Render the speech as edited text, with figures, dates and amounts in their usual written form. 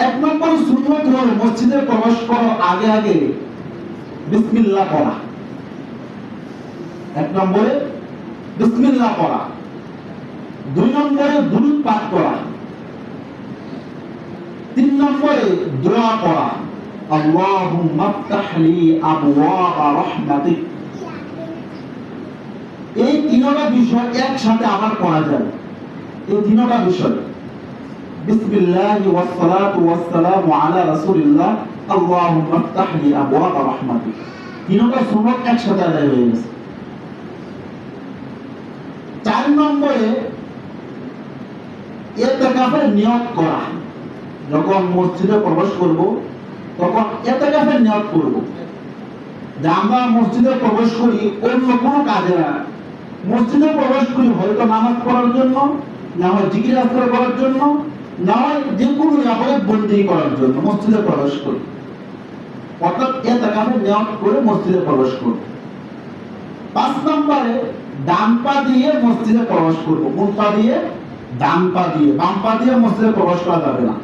এক নম্বর সুন্নাত হলো মসজিদে প্রবেশ করার আগে আগে বিসমিল্লাহ পড়া। এক নম্বরে বিসমিল্লাহ পড়া, দুই নম্বরে দুরূদ পাঠ করা, তিন নম্বরে দোয়া পড়া, আল্লাহুম্মা ইফতাহ লি আবওয়াবা রাহমাতিক। এই তিনটা বিষয় একসাথে আবার পড়া যায়। এই তিনটা বিষয় বিসমিল্লাহি ওয়াস সালাতু ওয়াস সালামু আলা রাসূলিল্লাহ আল্লাহুম্মা ইফতাহ লি আবওয়াবা রাহমাতিক, তিনটা সুন্নাত একসাথে আদায় হয়ে গেছে। চার নম্বরে ইতিকাফের নিয়ত করা। যখন মসজিদে প্রবেশ করব তখন ইতিকাফের নিয়ত করব যে আমরা মসজিদে প্রবেশ করি অন্য কোনো কাজে না, মসজিদে প্রবেশ করি হয়তো নামাজ পড়ার জন্য, না হয় জিকির আজকার করার জন্য, না হয় যে কোনো ইবাদত বন্দেগী করার জন্য মসজিদে প্রবেশ করি। অর্থাৎ ইতিকাফের নিয়ত করে মসজিদে প্রবেশ করব। 5 নম্বরে ডান পা দিয়ে মসজিদে প্রবেশ করব। কোন পা দিয়ে? ডান পা দিয়ে। বাম পা দিয়ে মসজিদে প্রবেশ করা যাবে না।